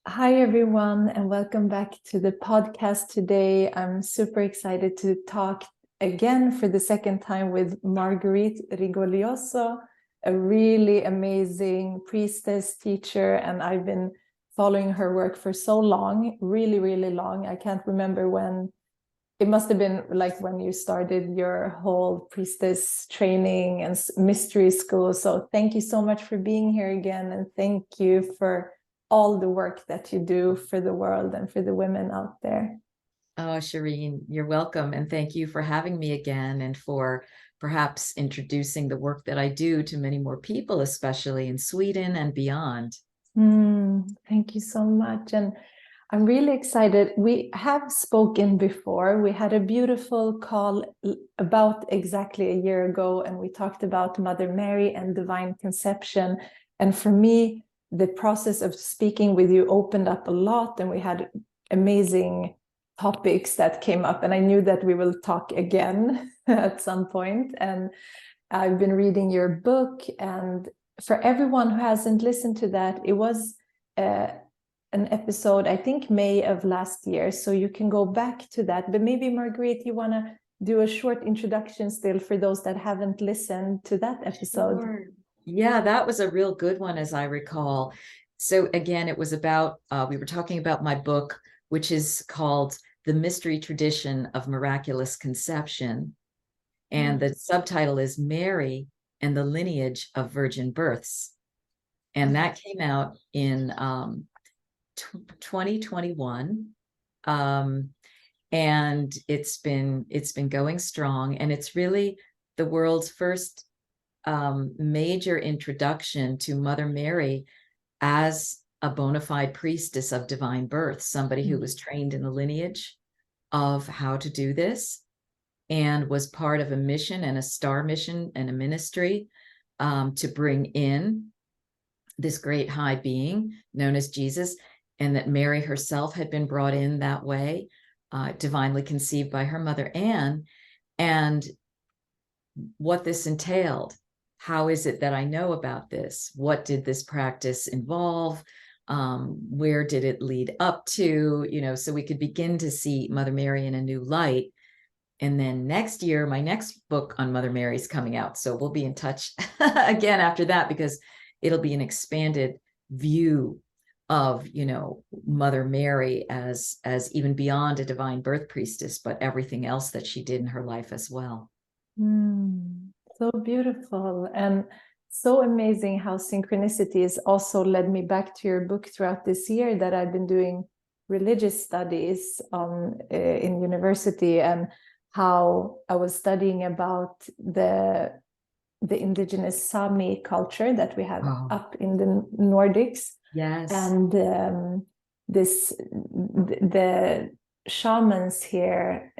Hi, everyone, and welcome back to the podcast today. I'm super excited to talk again for the second time with Marguerite Rigoglioso, a really amazing priestess teacher, and I've been following her work for so long, really, really long. I can't remember when. It must have been like when you started your whole priestess training and mystery school. So thank you so much for being here again, and thank you for all the work that you do for the world and for the women out there. Oh, Shereen, you're welcome. And thank you for having me again and for perhaps introducing the work that I do to many more people, especially in Sweden and beyond. Thank you so much. And I'm really excited. We have spoken before. We had a beautiful call about exactly a year ago, and we talked about Mother Mary and divine conception. And for me, the process of speaking with you opened up a lot, and we had amazing topics that came up. And I knew that we will talk again at some point. And I've been reading your book, and for everyone who hasn't listened to that, it was an episode, I think May of last year, so you can go back to that. But maybe, Marguerite, you want to do a short introduction still for those that haven't listened to that episode. Sure. Yeah, that was a real good one, as I recall. So again, it was about, we were talking about my book, which is called The Mystery Tradition of Miraculous Conception. And the subtitle is Mary and the Lineage of Virgin Births. And that came out in 2021. And it's been going strong. And it's really the world's first major introduction to Mother Mary as a bona fide priestess of divine birth, somebody who was trained in the lineage of how to do this and was part of a mission and a star mission and a ministry to bring in this great high being known as Jesus, and that Mary herself had been brought in that way, divinely conceived by her mother Anne, and what this entailed. How is it that I know about this? What did this practice involve? Where did it lead up to? So we could begin to see Mother Mary in a new light. And then next year, my next book on Mother Mary is coming out. So we'll be in touch again after that, because it'll be an expanded view of, Mother Mary as even beyond a divine birth priestess, but everything else that she did in her life as well. So beautiful and so amazing how synchronicities also led me back to your book throughout this year, that I've been doing religious studies in university, and how I was studying about the indigenous Sami culture that we have up in the Nordics. Yes. And the shamans here,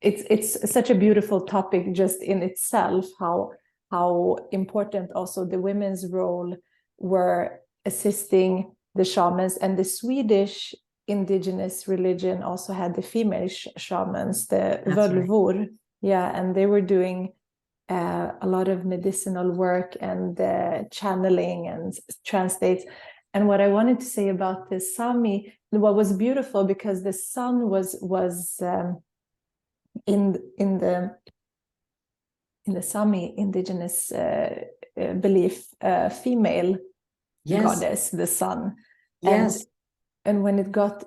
it's such a beautiful topic just in itself, how important also the women's role were assisting the shamans. And the Swedish indigenous religion also had the female shamans, the völvor. Right. Yeah, and they were doing a lot of medicinal work and channeling and translates. And what I wanted to say about the Sami, what was beautiful, because the sun was in the Sami indigenous belief, female goddess, the sun. Yes. And when it got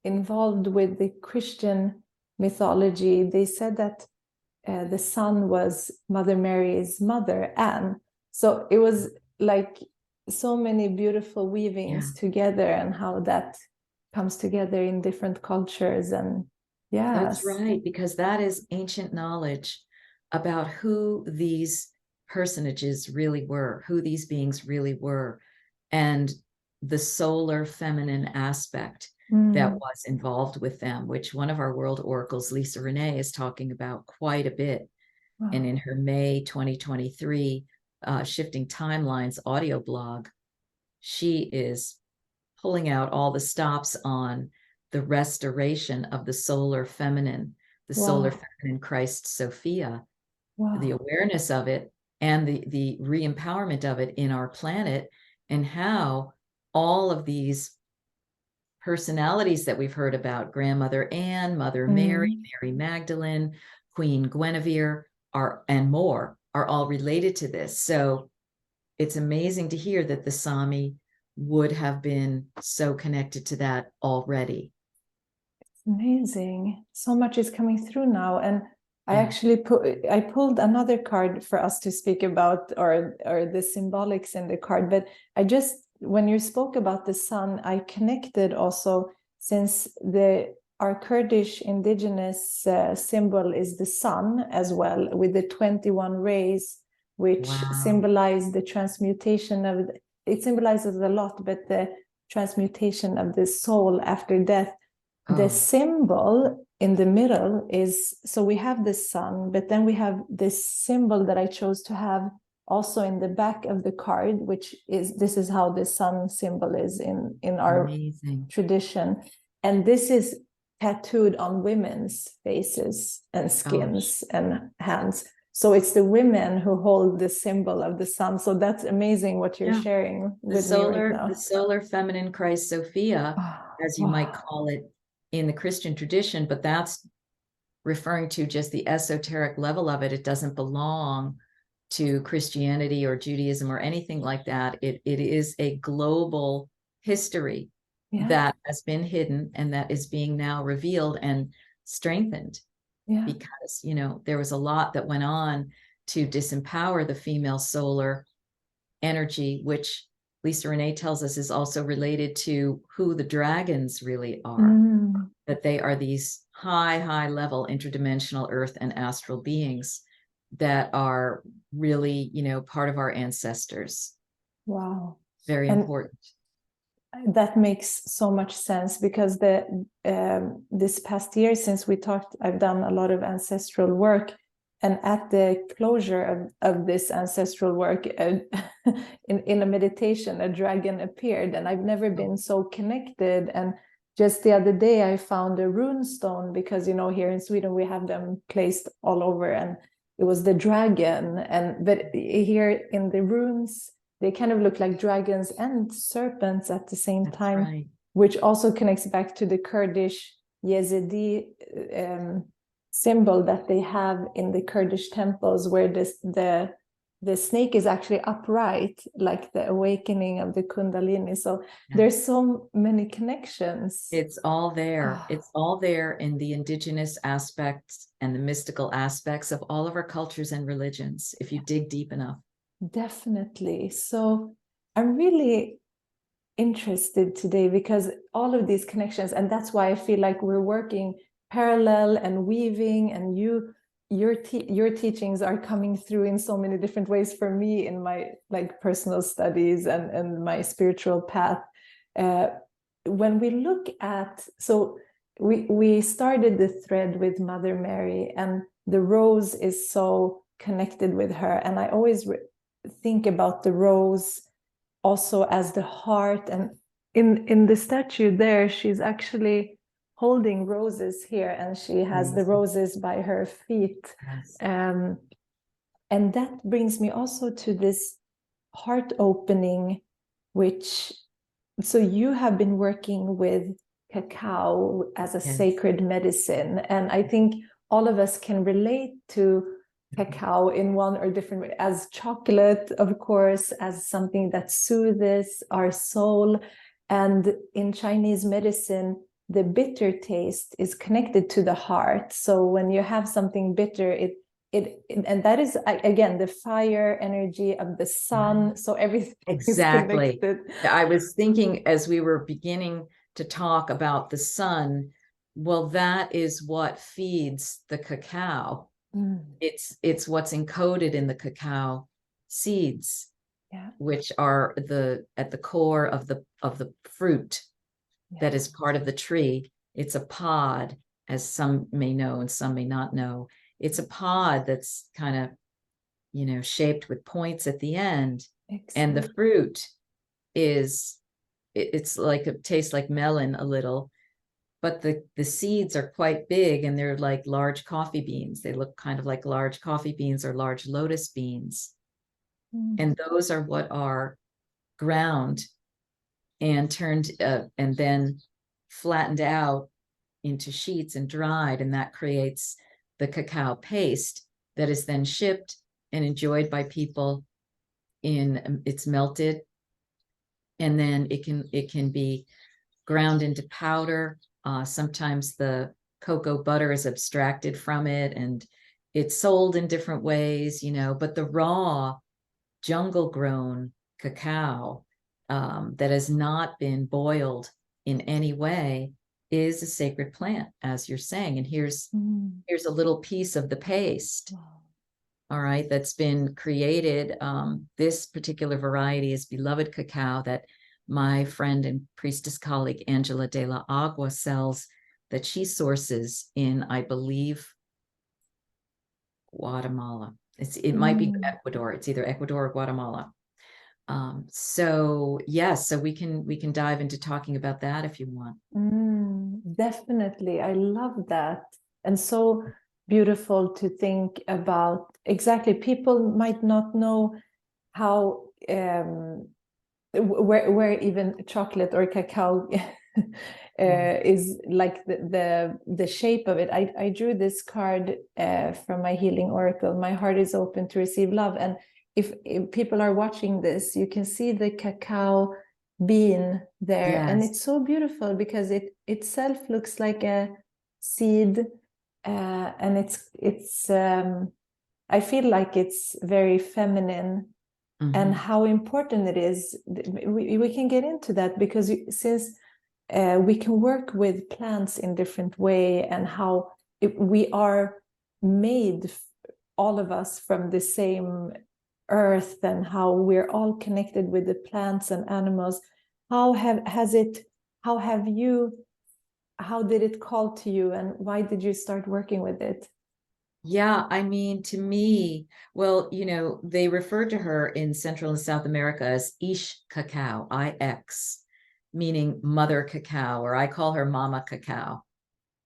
involved with the Christian mythology, they said that the sun was Mother Mary's mother, Anne. So it was like so many beautiful weavings together, and how that comes together in different cultures. And that's right, because that is ancient knowledge about who these personages really were, who these beings really were, and the solar feminine aspect that was involved with them, which one of our world oracles, Lisa Renee, is talking about quite a bit. Wow. And in her May 2023 Shifting Timelines audio blog, she is pulling out all the stops on the restoration of the solar feminine, the solar feminine Christ Sophia, the awareness of it, and the re-empowerment of it in our planet, and how all of these personalities that we've heard about, Grandmother Anne, Mother Mary, Mary Magdalene, Queen Guinevere, and more, are all related to this. So it's amazing to hear that the Sami would have been so connected to that already. Amazing. So much is coming through now. And I actually pulled another card for us to speak about, or the symbolics in the card. But when you spoke about the sun, I connected also, since our Kurdish indigenous symbol is the sun as well, with the 21 rays, which symbolize the transmutation of, it symbolizes a lot, but the transmutation of the soul after death. The symbol in the middle is, so we have the sun, but then we have this symbol that I chose to have also in the back of the card, which is, this is how the sun symbol is in our tradition. And this is tattooed on women's faces and skins and hands. So it's the women who hold the symbol of the sun. So that's amazing what you're sharing with me right now. The solar feminine Christ Sophia, as you might call it in the Christian tradition, but that's referring to just the esoteric level of it. It doesn't belong to Christianity or Judaism or anything like that. It is a global history that has been hidden and that is being now revealed and strengthened. Because, there was a lot that went on to disempower the female solar energy, which Lisa Renee tells us is also related to who the dragons really are, that they are these high level interdimensional earth and astral beings that are really, part of our ancestors. Wow. Very important. That makes so much sense, because this past year since we talked, I've done a lot of ancestral work, and at the closure of this ancestral work, in a meditation, a dragon appeared, and I've never been so connected. And just the other day, I found a rune stone, because here in Sweden we have them placed all over, and it was the dragon. But here in the runes, they kind of look like dragons and serpents at the same time, which also connects back to the Kurdish Yazidi symbol that they have in the Kurdish temples, where the snake is actually upright, like the awakening of the Kundalini. So there's so many connections. It's all there. It's all there in the indigenous aspects and the mystical aspects of all of our cultures and religions, if you dig deep enough. Definitely. So I'm really interested today, because all of these connections, and that's why I feel like we're working parallel and weaving, and your teachings are coming through in so many different ways for me in my personal studies and my spiritual path. When we look at, so we started the thread with Mother Mary, and the rose is so connected with her, and I always think about the rose also as the heart. And in the statue there, she's actually holding roses here, and she has the roses by her feet. And that brings me also to this heart opening, so you have been working with cacao as a sacred medicine, and I think all of us can relate to cacao in one or different way, as chocolate, of course, as something that soothes our soul. And in Chinese medicine, the bitter taste is connected to the heart. So when you have something bitter, and that is again the fire energy of the sun. So everything is connected. I was thinking as we were beginning to talk about the sun, well, that is what feeds the cacao. It's what's encoded in the cacao seeds, which are at the core of the fruit that is part of the tree. It's a pod, as some may know and some may not know. It's a pod that's kind of, shaped with points at the end. And the fruit it's like, it tastes like melon a little, but the seeds are quite big, and they're like large coffee beans. They look kind of like large coffee beans or large lotus beans. And those are what are ground and turned, and then flattened out into sheets and dried, and that creates the cacao paste that is then shipped and enjoyed by people. It's melted, and then it can be ground into powder. Sometimes the cocoa butter is abstracted from it, and it's sold in different ways, but the raw jungle grown cacao that has not been boiled in any way is a sacred plant, as you're saying. And here's a little piece of the paste. All right, that's been created. This particular variety is beloved cacao that my friend and priestess colleague Angela de la Agua sells, that she sources in, I believe, Guatemala. It might be Ecuador. It's either Ecuador or Guatemala. So yes, so we can dive into talking about that if you want. Definitely. I love that. And so beautiful to think about. Exactly. People might not know how where even chocolate or cacao is, like the shape of it. I drew this card from my healing oracle. My heart is open to receive love. And if people are watching this, you can see the cacao bean there. Yes. And it's so beautiful because it itself looks like a seed, and it's I feel like it's very feminine. And how important it is. We can get into that, because since we can work with plants in different way, and how we are made, all of us, from the same earth, and how we're all connected with the plants and animals. How did it call to you, and why did you start working with it? Yeah, I mean, to me, well, they refer to her in Central and South America as Ish Cacao, IX, meaning mother cacao, or I call her Mama Cacao.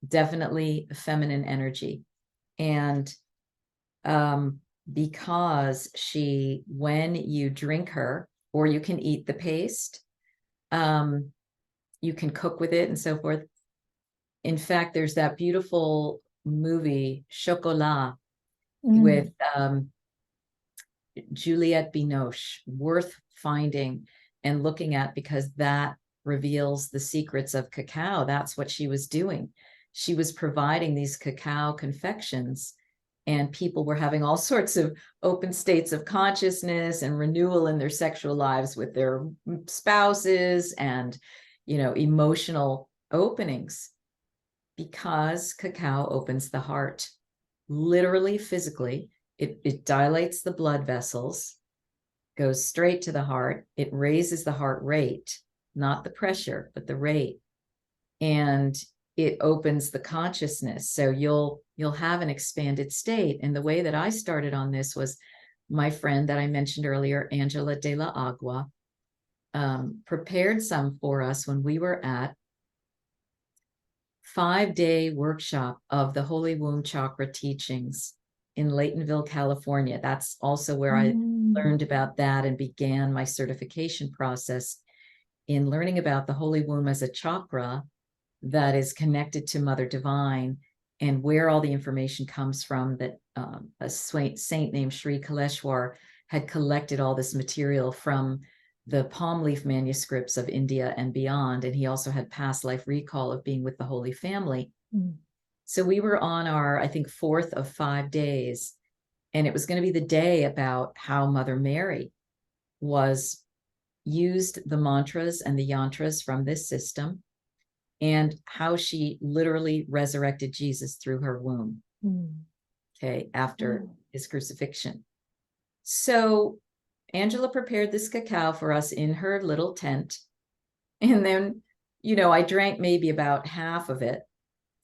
Definitely feminine energy. And because when you drink her, or you can eat the paste, you can cook with it and so forth. In fact, there's that beautiful movie Chocolat with Juliette Binoche, worth finding and looking at, because that reveals the secrets of cacao. That's what she was doing. She was providing these cacao confections, and people were having all sorts of open states of consciousness and renewal in their sexual lives with their spouses, and emotional openings, because cacao opens the heart, literally, physically. It dilates the blood vessels, goes straight to the heart. It raises the heart rate, not the pressure, but the rate. And it opens the consciousness. So you'll have an expanded state. And the way that I started on this was my friend that I mentioned earlier, Angela de la Agua, prepared some for us when we were at 5-day workshop of the Holy Womb Chakra teachings in Laytonville, California. That's also where I learned about that and began my certification process in learning about the Holy Womb as a chakra that is connected to Mother Divine, and where all the information comes from, that a saint named Sri Kaleshwar had collected all this material from the palm leaf manuscripts of India and beyond. And he also had past life recall of being with the Holy Family. So we were on our, I think, 4th of 5 days, and it was going to be the day about how Mother Mary used the mantras and the yantras from this system, and how she literally resurrected Jesus through her womb, after his crucifixion. So Angela prepared this cacao for us in her little tent. And then, I drank maybe about half of it.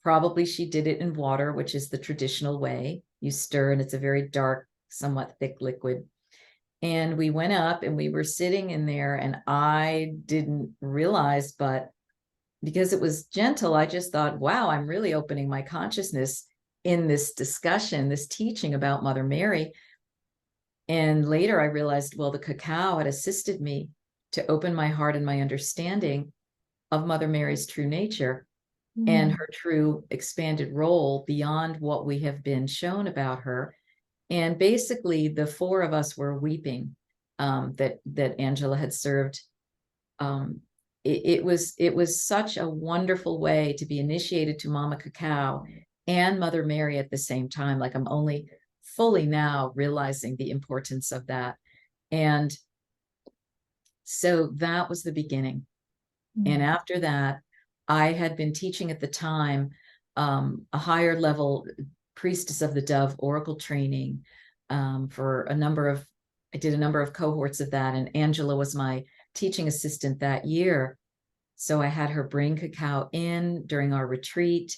Probably she did it in water, which is the traditional way. You stir, and it's a very dark, somewhat thick liquid. And we went up, and we were sitting in there, and I didn't realize, but because it was gentle, I just thought, wow, I'm really opening my consciousness in this discussion, this teaching about Mother Mary. And later I realized, well, the cacao had assisted me to open my heart and my understanding of Mother Mary's true nature and her true expanded role beyond what we have been shown about her. And basically, the four of us were weeping that Angela had served. It was such a wonderful way to be initiated to Mama Cacao and Mother Mary at the same time. Like, I'm only fully now realizing the importance of that. And so that was the beginning. And after that, I had been teaching at the time a higher level Priestess of the Dove oracle training for I did a number of cohorts of that. And Angela was my teaching assistant that year. So I had her bring Cacao in during our retreat.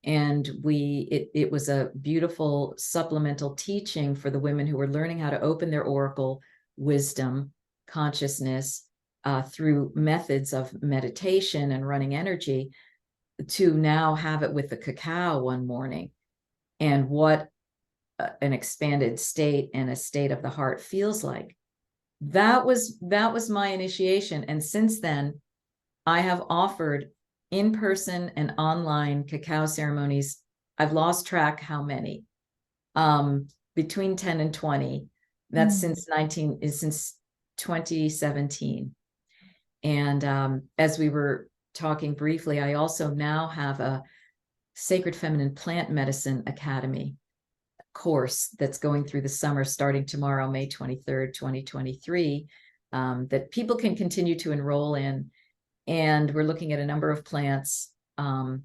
And it was a beautiful supplemental teaching for the women who were learning how to open their oracle wisdom, consciousness, through methods of meditation and running energy, to now have it with the Cacao one morning, and what an expanded state and a state of the heart feels like. That was my initiation. And since then, I have offered in-person and online Cacao ceremonies. I've lost track how many, between 10 and 20. That's since 2017. And as we were talking briefly, I also now have a Sacred Feminine Plant Medicine Academy course that's going through the summer, starting tomorrow, May 23rd, 2023, that people can continue to enroll in. And we're looking at a number of plants. And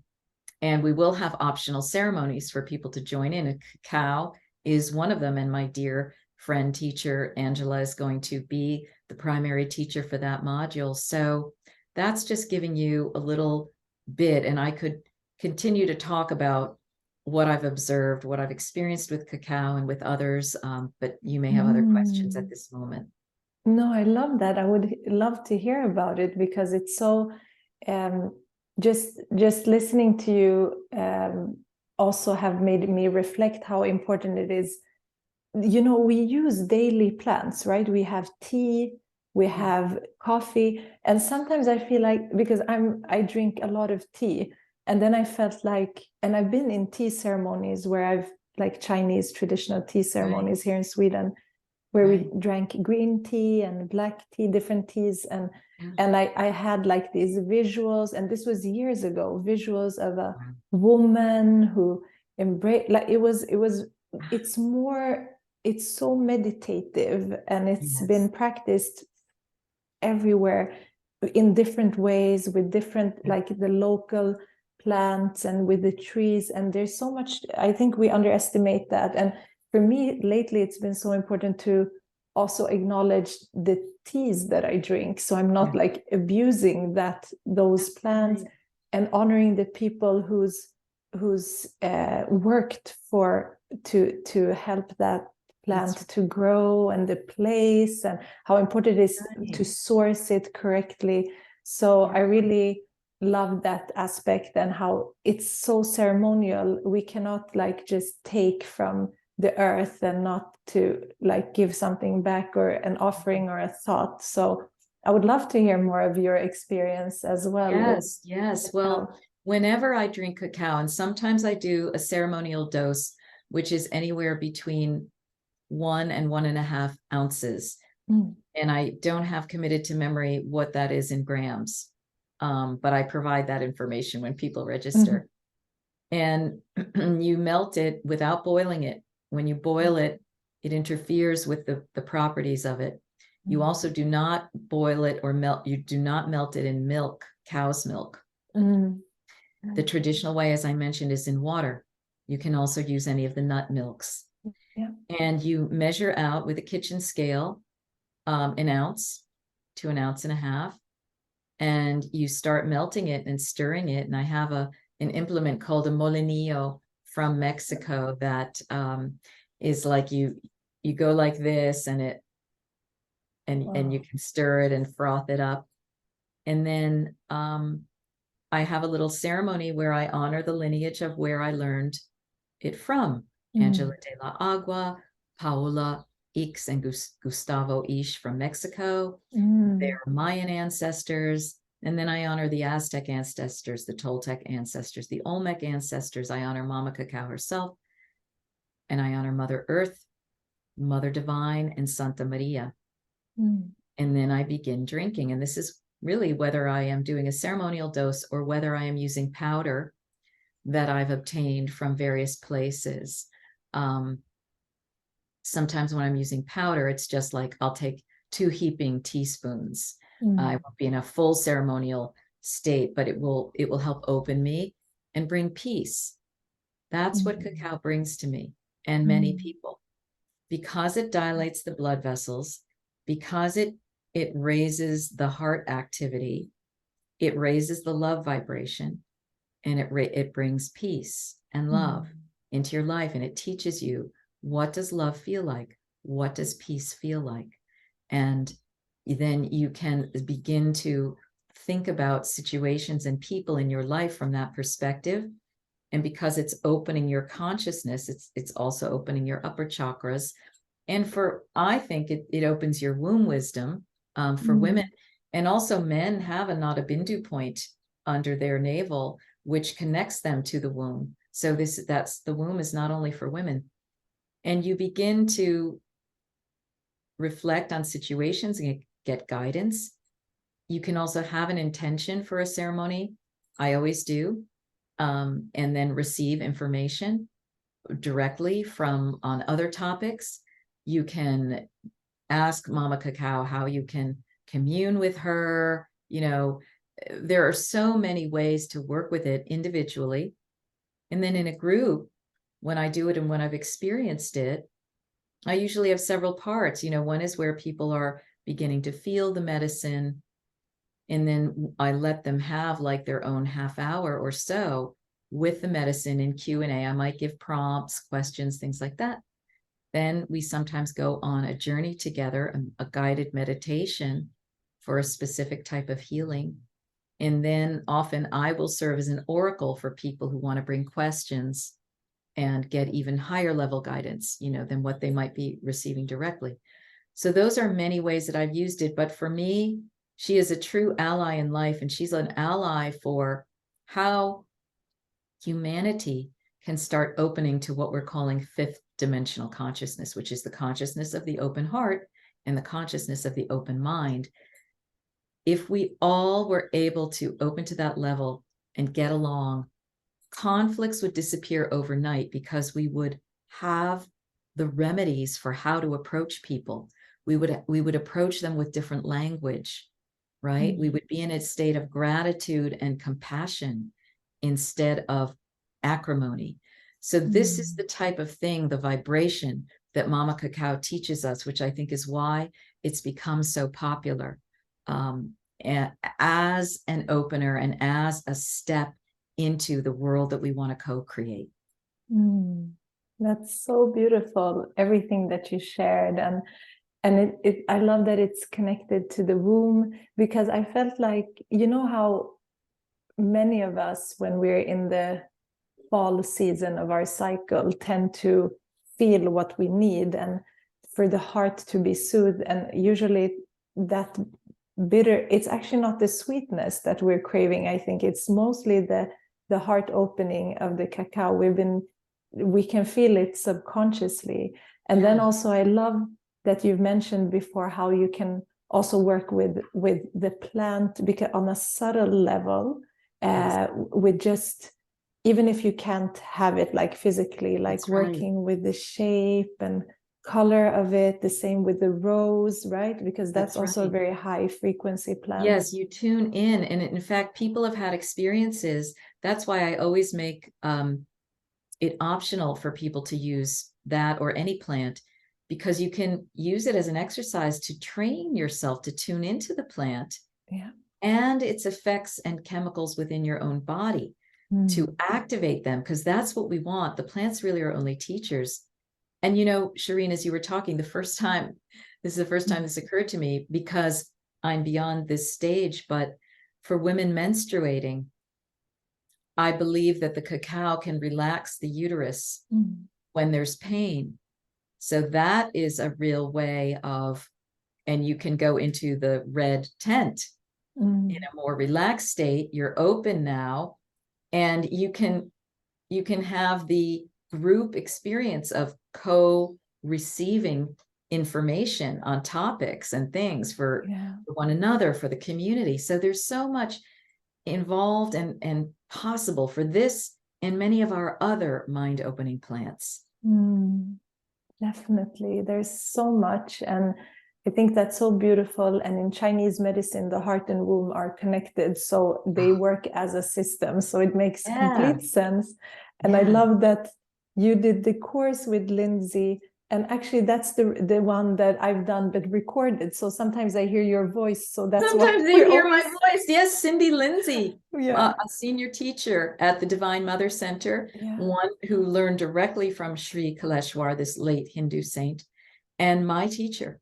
we will have optional ceremonies for people to join in. And Cacao is one of them. And my dear friend teacher, Angela, is going to be the primary teacher for that module. So that's just giving you a little bit. And I could continue to talk about what I've observed, what I've experienced with Cacao and with others. But you may have other questions at this moment. No, I love that. I would love to hear about it, because it's so, just listening to you also have made me reflect how important it is. You know, we use daily plants, right? We have tea, we have coffee, and sometimes I feel like, because I drink a lot of tea, and then I felt like, and I've been in tea ceremonies where I've, like, Chinese traditional tea ceremonies here in Sweden, where we drank green tea and black tea, different teas, and I had like these visuals, and this was years ago, visuals of a woman who embraced, like, it's so meditative, and it's been practiced everywhere in different ways, with different, like, the local plants and with the trees. And there's so much, I think we underestimate that. And for me lately, it's been so important to also acknowledge the teas that I drink, so I'm not like abusing those plants, and honoring the people who's worked to help that plant to grow, and the place, and how important it is to source it correctly. So I really love that aspect, and how it's so ceremonial. We cannot, like, just take from the earth and not to, like, give something back, or an offering or a thought. So I would love to hear more of your experience as well. Yes. Well, whenever I drink Cacao, and sometimes I do a ceremonial dose, which is anywhere between 1 and 1.5 ounces. And I don't have committed to memory what that is in grams. But I provide that information when people register. And you melt it without boiling it. When you boil it, it interferes with the properties of it. You also do not boil it or melt. You do not melt it in milk, cow's milk. The traditional way, as I mentioned, is in water. You can also use any of the nut milks. And you measure out with a kitchen scale, 1 ounce to 1.5 ounces. And you start melting it and stirring it. And I have an implement called a molinillo from Mexico that is like, you go like this, and you can stir it and froth it up. And then I have a little ceremony where I honor the lineage of where I learned it from. Angela de la Agua, Paola Ix, and Gustavo Ish from Mexico. They're Mayan ancestors. And then I honor the Aztec ancestors, the Toltec ancestors, the Olmec ancestors. I honor Mama Cacao herself. And I honor Mother Earth, Mother Divine, and Santa Maria. Mm. And then I begin drinking. And this is really whether I am doing a ceremonial dose or whether I am using powder that I've obtained from various places. Sometimes when I'm using powder, it's just like I'll take 2 heaping teaspoons. I won't be in a full ceremonial state, but it will help open me and bring peace. That's what cacao brings to me and many people, because it dilates the blood vessels, because it raises the heart activity, it raises the love vibration, and it brings peace and love into your life. And it teaches you, what does love feel like? What does peace feel like? And then you can begin to think about situations and people in your life from that perspective. And because it's opening your consciousness, it's also opening your upper chakras. And I think it opens your womb wisdom for women. And also men have a Nada Bindu point under their navel, which connects them to the womb. So the womb is not only for women. And you begin to reflect on situations and get guidance. You can also have an intention for a ceremony. I always do. And then receive information directly on other topics. You can ask Mama Cacao how you can commune with her. There are so many ways to work with it individually. And then in a group, when I do it and when I've experienced it, I usually have several parts. One is where people are beginning to feel the medicine. And then I let them have like their own half hour or so with the medicine in Q&A. I might give prompts, questions, things like that. Then we sometimes go on a journey together, a guided meditation for a specific type of healing. And then often I will serve as an oracle for people who want to bring questions and get even higher level guidance, than what they might be receiving directly. So those are many ways that I've used it. But for me, she is a true ally in life, and she's an ally for how humanity can start opening to what we're calling 5th dimensional consciousness, which is the consciousness of the open heart and the consciousness of the open mind. If we all were able to open to that level and get along, conflicts would disappear overnight, because we would have the remedies for how to approach people. We would approach them with different language, right? We would be in a state of gratitude and compassion instead of acrimony. So this is the type of thing, the vibration that Mama Cacao teaches us, which I think is why it's become so popular as an opener and as a step into the world that we want to co-create. That's so beautiful, everything that you shared. And I love that it's connected to the womb, because I felt like, how many of us, when we're in the fall season of our cycle, tend to feel what we need and for the heart to be soothed. And usually that bitter, it's actually not the sweetness that we're craving. I think it's mostly the heart opening of the cacao. We can feel it subconsciously. And then also I love that you've mentioned before how you can also work with the plant, because on a subtle level, with just, even if you can't have it like physically, like That's working with the shape and color of it, the same with the rose, right? Because that's also a very high frequency plant. Yes, you tune in. And in fact, people have had experiences. That's why I always make it optional for people to use that or any plant, because you can use it as an exercise to train yourself to tune into the plant and its effects and chemicals within your own body to activate them, because that's what we want. The plants really are only teachers. And, Shereen, as you were talking, this is the first time this occurred to me, because I'm beyond this stage, but for women menstruating, I believe that the cacao can relax the uterus when there's pain. So that is a real way of, and you can go into the red tent Mm. in a more relaxed state. You're open now, and you can have the group experience of co-receiving information on topics and things for one another, for the community. So there's so much involved and possible for this and many of our other mind-opening plants. Definitely, there's so much, and I think that's so beautiful. And in Chinese medicine, the heart and womb are connected, so they work as a system, so it makes complete sense. And I love that you did the course with Lindsay, and actually that's the one that I've done but recorded, so sometimes I hear your voice, so that's sometimes why you hear my voice. Yes, Cindy Lindsay, yeah. A senior teacher at the Divine Mother Center, one who learned directly from Sri Kaleshwar, this late Hindu saint, and my teacher.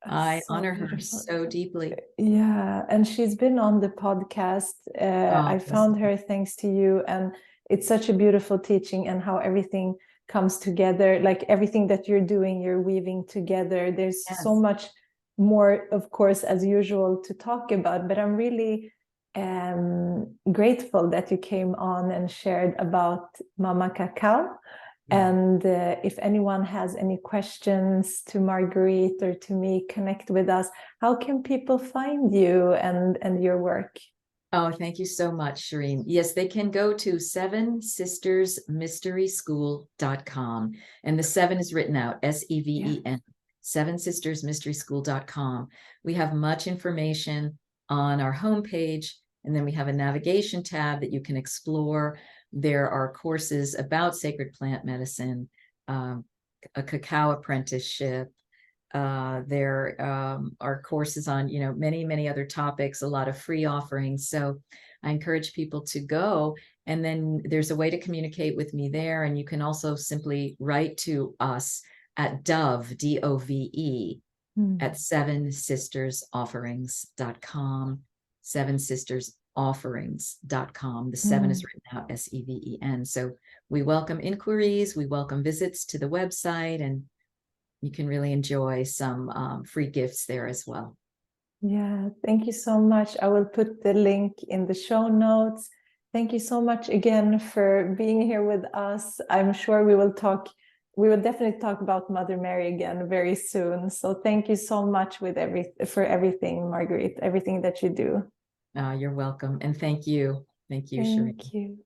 I honor her so deeply. Yeah, and she's been on the podcast. I found her thanks to you, and it's such a beautiful teaching, and how everything comes together, like everything that you're doing, you're weaving together. There's so much more, of course, as usual, to talk about, but I'm really grateful that you came on and shared about Mama Cacao. And if anyone has any questions to Marguerite or to me, connect with us. How can people find you and your work? Oh, thank you so much, Shereen. Yes, they can go to sevensistersmysteryschool.com. And the 7 is written out, SEVEN, sevensistersmysteryschool.com. We have much information on our homepage, and then we have a navigation tab that you can explore. There are courses about sacred plant medicine, a cacao apprenticeship. There are courses on, many, many other topics, a lot of free offerings. So I encourage people to go. And then there's a way to communicate with me there. And you can also simply write to us at Dove, DOVE, at sevensistersofferings.com, sevensistersofferings.com. The 7 is written out, SEVEN. So we welcome inquiries. We welcome visits to the website, and you can really enjoy some free gifts there as well. Yeah, thank you so much. I will put the link in the show notes. Thank you so much again for being here with us. I'm sure we will definitely talk about Mother Mary again very soon. So thank you so much for everything, Marguerite, everything that you do. You're welcome. And thank you. Thank you, Shereen. Thank you.